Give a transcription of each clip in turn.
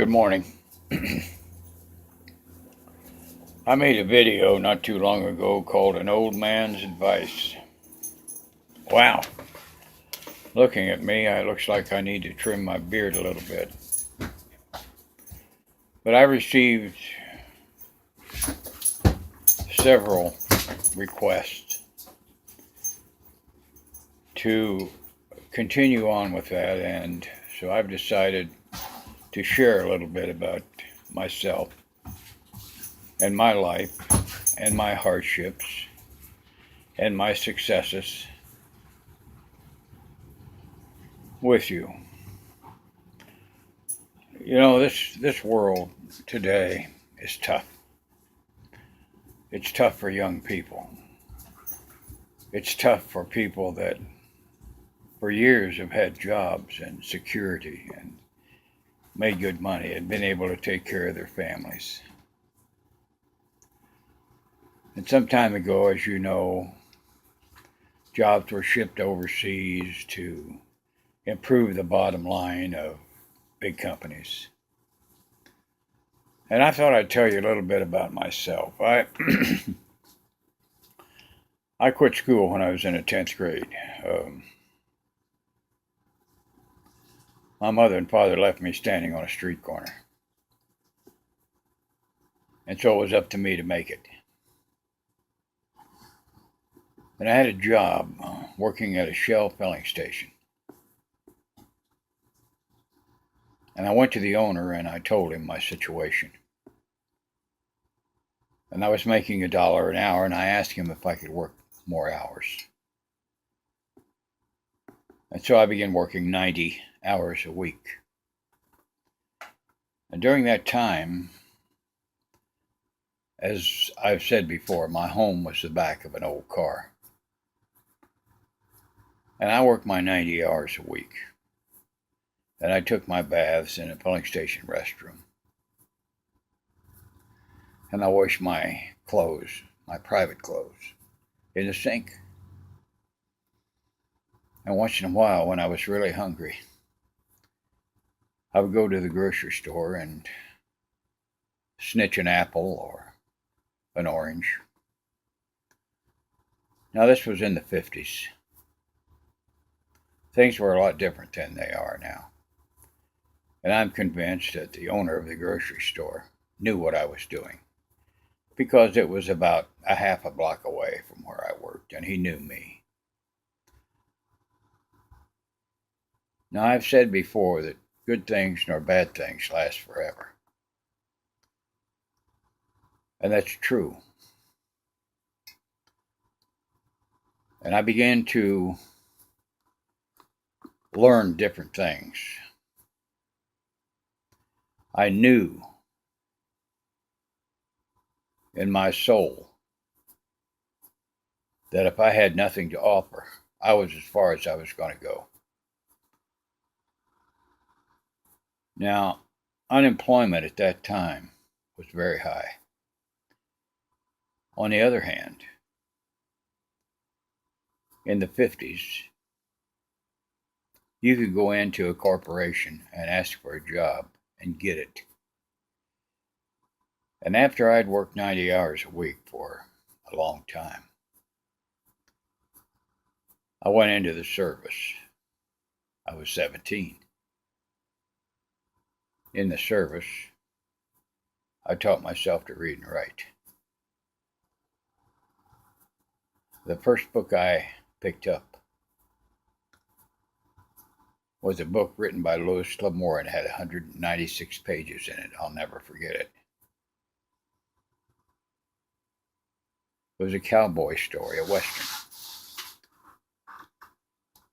Good morning. I made a video not too long ago called An Old Man's Advice. Wow. Looking at me, it looks like I need to trim my beard a little bit. But I received several requests to continue on with that, and so I've decided to share a little bit about myself and my life and my hardships and my successes with you. You know, this world today is tough. It's tough for young people. It's tough for people that for years have had jobs and security and made good money and been able to take care of their families. And some time ago, as you know, jobs were shipped overseas to improve the bottom line of big companies. And I thought I'd tell you a little bit about myself. I quit school when I was in the 10th grade. My mother and father left me standing on a street corner. And so it was up to me to make it. And I had a job working at a Shell filling station. And I went to the owner and I told him my situation. And I was making $1 an hour, and I asked him if I could work more hours. And so I began working 90 hours a week. And during that time, as I've said before, my home was the back of an old car. And I worked my 90 hours a week. And I took my baths in a filling station restroom. And I washed my clothes, my private clothes, in the sink. And once in a while, when I was really hungry, I would go to the grocery store and snitch an apple or an orange. Now, this was in the 50s. Things were a lot different than they are now. And I'm convinced that the owner of the grocery store knew what I was doing, because it was about a half a block away from where I worked, and he knew me. Now, I've said before that good things nor bad things last forever. And that's true. And I began to learn different things. I knew in my soul that if I had nothing to offer, I was as far as I was going to go. Now, unemployment at that time was very high. On the other hand, in the 50s, you could go into a corporation and ask for a job and get it. And after I'd worked 90 hours a week for a long time, I went into the service. I was 17. In the service, I taught myself to read and write. The first book I picked up was a book written by Louis L'Amour, and it had 196 pages in it. I'll never forget it. It was a cowboy story, a western.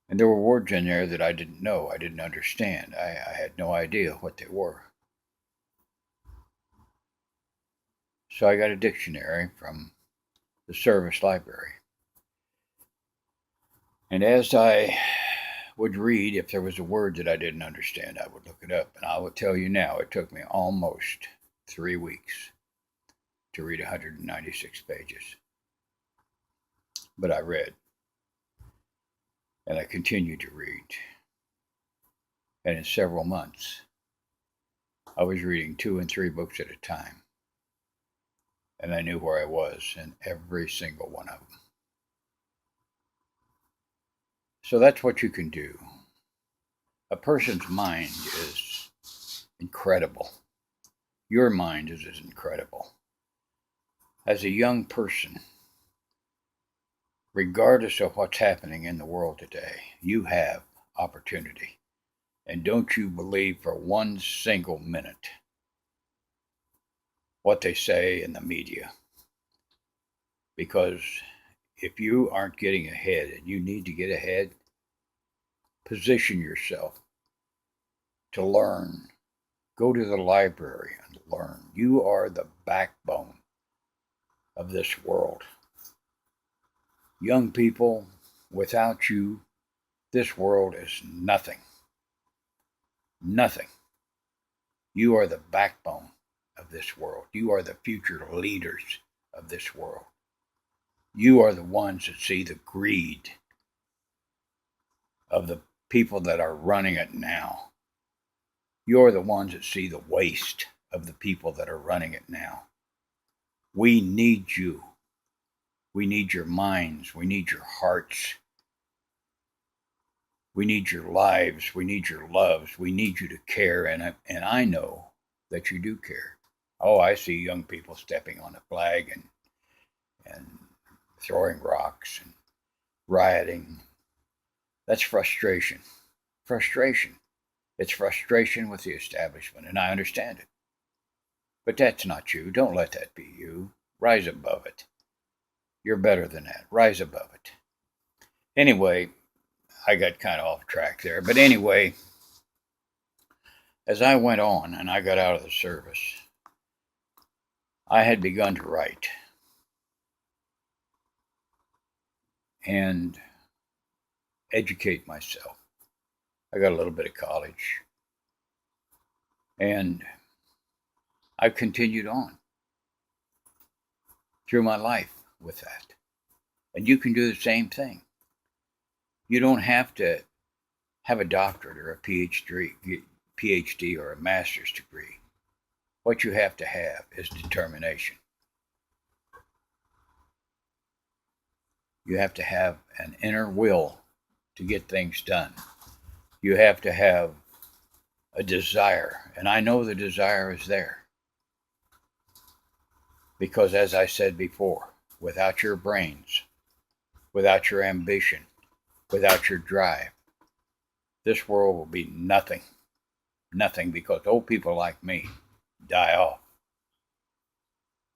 And there were words in there that I didn't know, I didn't understand. I had no idea what they were. So I got a dictionary from the service library. And as I would read, if there was a word that I didn't understand, I would look it up. And I will tell you now, it took me almost 3 weeks to read 196 pages. But I read. And I continued to read. And in several months, I was reading 2 and 3 books at a time, and I knew where I was in every single one of them. So that's what you can do. A person's mind is incredible. Your mind is as incredible. As a young person, regardless of what's happening in the world today, you have opportunity. And don't you believe for one single minute what they say in the media. Because if you aren't getting ahead and you need to get ahead, position yourself to learn. Go to the library and learn. You are the backbone of this world. Young people, without you, this world is nothing. Nothing. You are the backbone of this world. You are the future leaders of this world. You are the ones that see the greed of the people that are running it now. You're the ones that see the waste of the people that are running it now. We need you. We need your minds. We need your hearts. We need your lives. We need your loves. We need you to care. And I know that you do care. Oh, I see young people stepping on the flag and throwing rocks and rioting. That's frustration. Frustration. It's frustration with the establishment, and I understand it. But that's not you. Don't let that be you. Rise above it. You're better than that. Rise above it. Anyway, I got kind of off track there. But anyway, as I went on and I got out of the service, I had begun to write. And educate myself. I got a little bit of college. And I've continued on through my life with that. And you can do the same thing. You don't have to have a doctorate or a PhD or a master's degree. What you have to have is determination. You have to have an inner will to get things done. You have to have a desire, and I know the desire is there. Because as I said before, without your brains, without your ambition, without your drive, this world will be nothing. Nothing, because old people like me die off.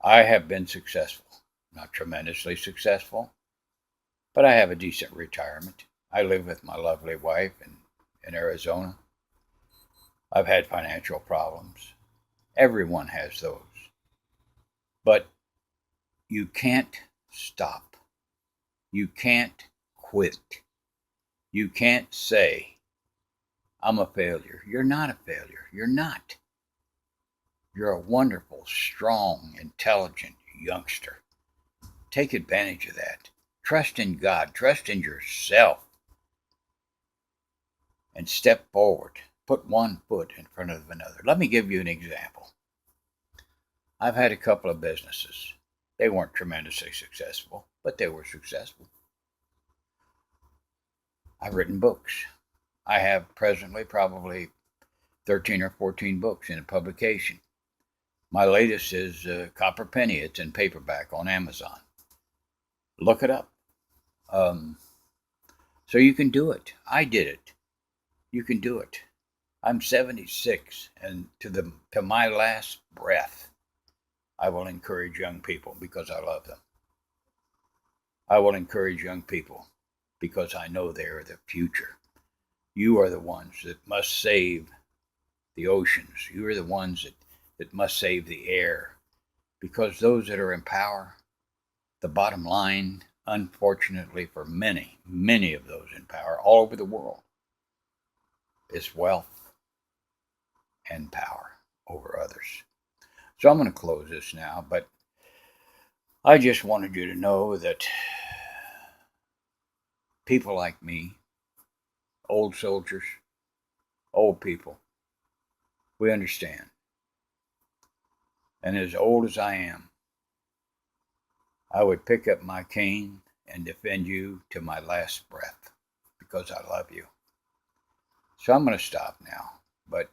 I have been successful, not tremendously successful, but I have a decent retirement. I live with my lovely wife in Arizona. I've had financial problems. Everyone has those. But you can't stop. You can't quit. You can't say, I'm a failure. You're not a failure. You're not. You're a wonderful, strong, intelligent youngster. Take advantage of that. Trust in God. Trust in yourself. And step forward. Put one foot in front of another. Let me give you an example. I've had a couple of businesses. They weren't tremendously successful, but they were successful. I've written books. I have presently probably 13 or 14 books in publication. My latest is Copper Penny. It's in paperback on Amazon. Look it up. So you can do it. I did it. You can do it. I'm 76, and to my last breath, I will encourage young people because I love them. I will encourage young people because I know they are the future. You are the ones that must save the oceans. You are the ones that must save the air. Because those that are in power, the bottom line, unfortunately for many, many of those in power all over the world, is wealth and power over others. So I'm going to close this now, but I just wanted you to know that people like me, old soldiers, old people, we understand. and as old as I am, I would pick up my cane and defend you to my last breath because I love you. So I'm going to stop now, but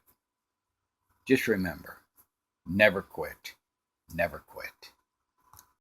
just remember, never quit, never quit.